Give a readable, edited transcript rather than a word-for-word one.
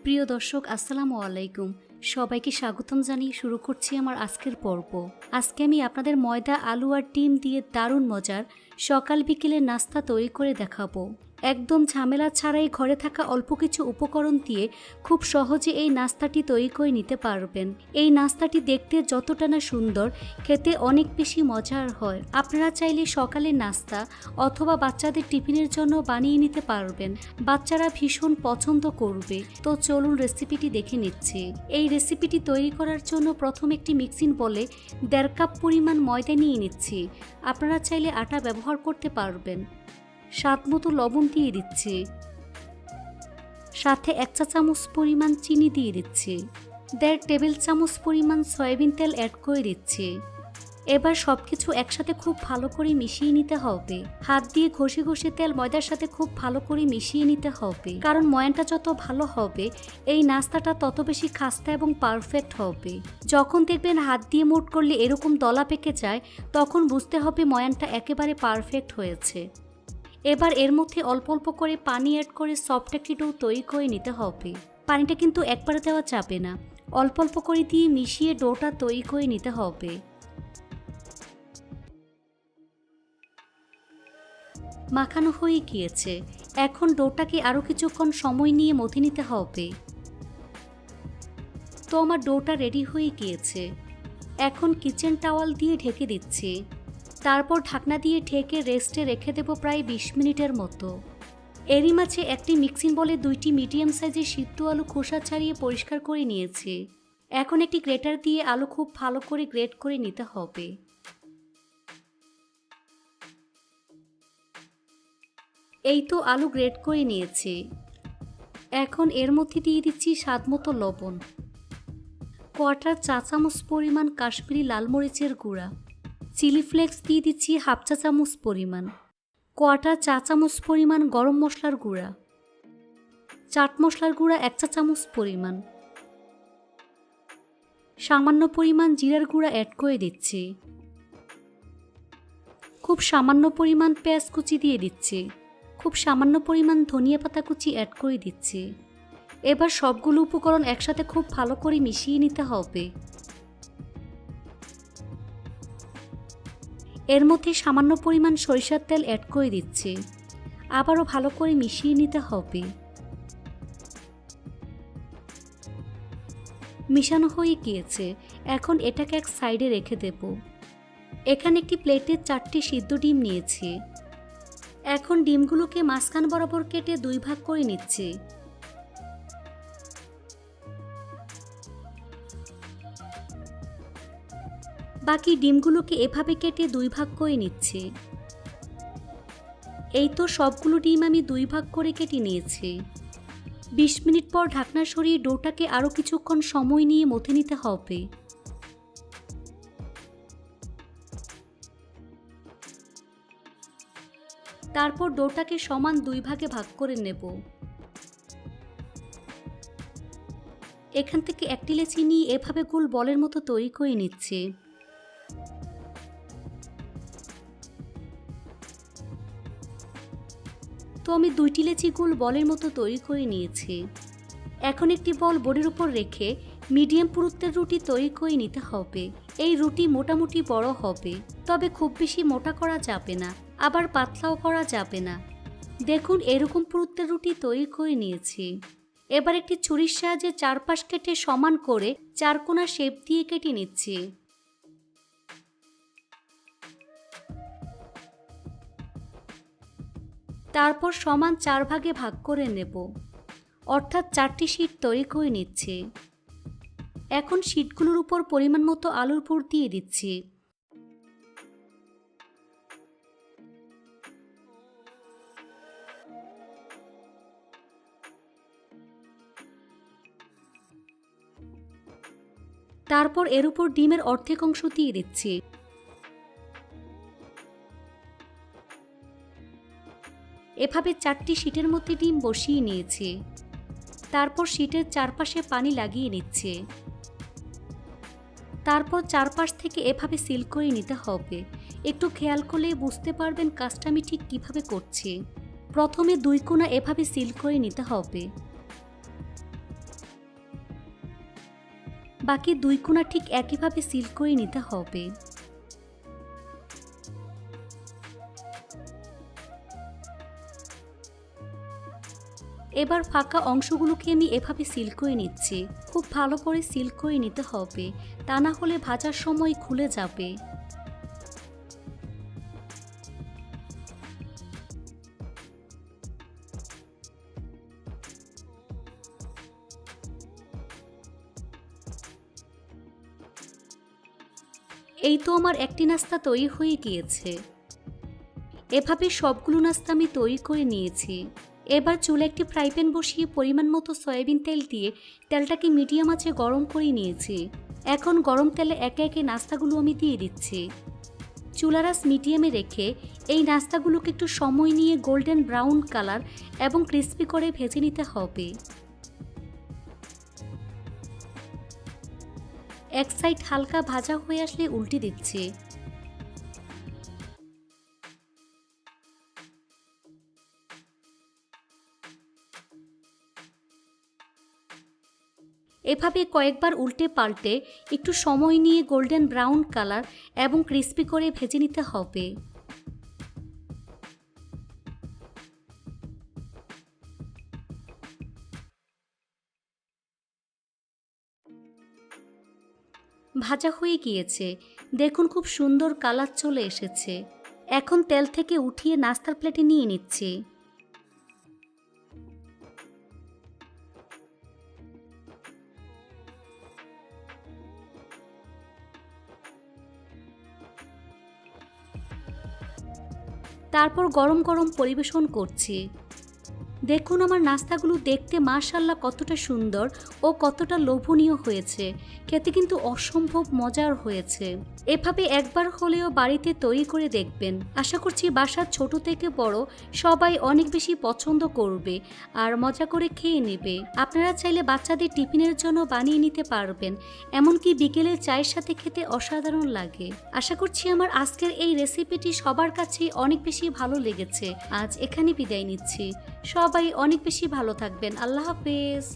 প্রিয় দর্শক আসসালামু আলাইকুম। সবাইকে স্বাগতম জানিয়ে শুরু করছি আমার আজকের পর্ব। আজকে আমি আপনাদের ময়দা, আলু আর ডিম দিয়ে দারুণ মজার সকাল বিকেলের নাস্তা তৈরি করে দেখাবো। একদম ঝামেলা ছাড়াই ঘরে থাকা অল্প কিছু উপকরণ দিয়ে খুব সহজে এই নাস্তাটি তৈরি করে নিতে পারবেন। এই নাস্তাটি দেখতে যতটা না সুন্দর, খেতে অনেক বেশি মজার হয়। আপনারা চাইলে সকালের নাস্তা অথবা বাচ্চাদের টিফিনের জন্য বানিয়ে নিতে পারবেন। বাচ্চারা ভীষণ পছন্দ করবে। তো চলুন রেসিপিটি দেখে নিচ্ছি। এই রেসিপিটি তৈরি করার জন্য প্রথম একটি মিক্সিং বলে 1.5 কাপ পরিমাণ ময়দা নিয়ে নিচ্ছি। আপনারা চাইলে আটা ব্যবহার করতে পারবেন। স্বাদ মতো লবণ দিয়ে দিচ্ছি, সাথে 1 চা চামচ পরিমাণ চিনি দিয়ে দিচ্ছি, 1.5 টেবিল চামচ পরিমাণ সয়াবিন তেল অ্যাড করে দিচ্ছি। এবার সবকিছু একসাথে খুব ভালো করে মিশিয়ে নিতে হবে। হাত দিয়ে ঘষে ঘষে তেল ময়দার সাথে খুব ভালো করে মিশিয়ে নিতে হবে, কারণ ময়ানটা যত ভালো হবে এই নাস্তাটা তত বেশি খাস্তা এবং পারফেক্ট হবে। যখন দেখবেন হাত দিয়ে মুঠ করলে এরকম দলা পেকে যায়, তখন বুঝতে হবে ময়ানটা একেবারে পারফেক্ট হয়েছে। এবার এর মধ্যে অল্প অল্প করে পানি অ্যাড করে সফট একটি ডো তৈরি করে নিতে হবে। পানিটা কিন্তু একবারে দেওয়া যাবে না, অল্প অল্প করে দিয়ে মিশিয়ে ডোটা তৈরি করে নিতে হবে। মাখানো হয়ে গিয়েছে। এখন ডোটাকে আরও কিছুক্ষণ সময় নিয়ে মথে নিতে হবে। তো আমার ডোটা রেডি হয়ে গিয়েছে। এখন কিচেন টাওয়াল দিয়ে ঢেকে দিচ্ছি। তারপর ঢাকনা দিয়ে ঢেকে রেস্টে রেখে দেব প্রায় 20 মিনিটের মতো। এরই মাঝে একটি মিক্সিং বলে 2টি মিডিয়াম সাইজের সিদ্ধ আলু খোসা ছাড়িয়ে পরিষ্কার করে নিয়েছি। এখন একটি গ্রেটার দিয়ে আলু খুব ভালো করে গ্রেট করে নিতে হবে। এই তো আলু গ্রেট করে নিয়েছি। এখন এর মধ্যে দিয়ে দিচ্ছি স্বাদ মতো লবণ, 1/4 চা চামচ পরিমাণ কাশ্মীরি লাল মরিচের গুঁড়া, চিলি ফ্লেক্স দিয়ে দিচ্ছি 1/2 চা চামচ পরিমাণ, 1/4 চা চামচ পরিমাণ গরম মশলার গুঁড়া, চাট মশলার গুঁড়া 1 চা চামচ পরিমাণ, সামান্য পরিমাণ জিরার গুঁড়া অ্যাড করে দিচ্ছি। খুব সামান্য পরিমাণ পেঁয়াজ কুচি দিয়ে দিচ্ছি। খুব সামান্য পরিমাণ ধনিয়া পাতা কুচি অ্যাড করে দিচ্ছি। এবার সবগুলো উপকরণ একসাথে খুব ভালো করে মিশিয়ে নিতে হবে। এর মধ্যে সামান্য পরিমাণ সরিষার তেল অ্যাড করে দিচ্ছি। আবারও ভালো করে মিশিয়ে নিতে হবে। মিশানো হয়ে গিয়েছে। এখন এটাকে এক সাইডে রেখে দেব। এখানে একটি প্লেটে 4টি সিদ্ধ ডিম নিয়েছি। এখন ডিমগুলোকে মাঝখান বরাবর কেটে 2 ভাগ করে নিচ্ছি। বাকি ডিমগুলোকে এভাবে কেটে 2 ভাগ করে নিচ্ছি। এই তো সবগুলো ডিম আমি 2 ভাগ করে কেটে নিয়েছি। 20 মিনিট পর ঢাকনা সরিয়ে ডোটাকে আরও কিছুক্ষণ সময় নিয়ে মথে নিতে হবে। তারপর ডোটাকে সমান 2 ভাগে ভাগ করে নেব। এখান থেকে একটি লেচি নিয়ে এভাবে গোল বলের মতো তৈরি করে নিচ্ছি। তো আমি 2টি লেচি গোল বলের মতো তৈরি করে নিয়েছি। এখন একটি বল বোর্ডের উপর রেখে মিডিয়াম পুরুত্বের রুটি তৈরি করে নিতে হবে। এই রুটি মোটামুটি বড় হবে, তবে খুব বেশি মোটা করা যাবে না, আবার পাতলাও করা যাবে না। দেখুন এরকম পুরুত্বের রুটি তৈরি করে নিয়েছি। এবার একটি ছুরির সাহায্যে চারপাশ কেটে সমান করে 4 কোণা শেপ দিয়ে কেটে নিচ্ছি। তারপর সমান 4 ভাগে ভাগ করে নেব, অর্থাৎ 4টি শীট তৈরি করে নিচ্ছি। এখন শীটগুলোর উপর পরিমাণ মতো আলুর পুর দিয়ে দিচ্ছি। তারপর এর উপর ডিমের অর্ধেক অংশ দিয়ে দিচ্ছি। এভাবে 4টি শীটের মধ্যে ডিম বসিয়ে নিয়েছি। তারপর শীটের চারপাশে পানি লাগিয়ে নিচ্ছে। তারপর চারপাশ থেকে এভাবে সিল করে নিতে হবে। একটু খেয়াল করলে বুঝতে পারবেন কাজটা আমি ঠিক কিভাবে করছি। প্রথমে 2 কোণা এভাবে সিল করে নিতে হবে। বাকি 2 কোণা ঠিক একইভাবে সিল করে নিতে হবে। এবার ফাঁকা অংশগুলোকে আমি এভাবে সিল করে নিচ্ছি। খুব ভালো করে সিল করে নিতে হবে, তা না হলে ভাজার সময় খুলে যাবে। এই তো আমার একটি নাস্তা তৈরি হয়ে গিয়েছে। এভাবে সবগুলো নাস্তা আমি তৈরি করে নিয়েছি। এবার চুলে একটি ফ্রাই প্যান বসিয়ে পরিমাণ মতো সয়াবিন তেল দিয়ে তেলটাকে মিডিয়াম আঁচে গরম করে নিয়েছি। এখন গরম তেলে একে একে নাস্তাগুলো আমি দিয়ে দিচ্ছি। চুলার আঁচ মিডিয়ামে রেখে এই নাস্তাগুলোকে একটু সময় নিয়ে গোল্ডেন ব্রাউন কালার এবং ক্রিস্পি করে ভেজে নিতে হবে। এক সাইড হালকা ভাজা হয়ে আসলে উল্টে দিচ্ছি। এভাবে কয়েকবার উল্টে পাল্টে একটু সময় নিয়ে গোল্ডেন ব্রাউন কালার এবং ক্রিস্পি করে ভেজে নিতে হবে। ভাজা হয়ে গিয়েছে, দেখুন খুব সুন্দর কালার চলে এসেছে। এখন তেল থেকে উঠিয়ে নাস্তার প্লেটে নিয়ে নিচ্ছি। তারপর গরম গরম পরিবেশন করছি। দেখুন আমার নাস্তাগুলো দেখতে মাশাআল্লাহ কতটা সুন্দর ও কতটা লোভনীয় হয়েছে, খেতে কিন্তু অসম্ভব মজার হয়েছে। এভাবে একবার হলেও বাড়িতে তৈরি করে দেখবেন। আশা করছি বাসার ছোট থেকে বড় সবাই অনেক বেশি পছন্দ করবে আর মজা করে খেয়ে নেবে। আপনারা চাইলে বাচ্চাদের টিফিনের জন্য বানিয়ে নিতে পারবেন, এমনকি বিকেলে চায়ের সাথে খেতে অসাধারণ লাগে। আশা করছি আমার আজকের এই রেসিপিটি সবার কাছেই অনেক বেশি ভালো লেগেছে। আজ এখানে বিদায় নিচ্ছি। সবাই অনেক বেশি ভালো থাকবেন। আল্লাহ হাফেজ।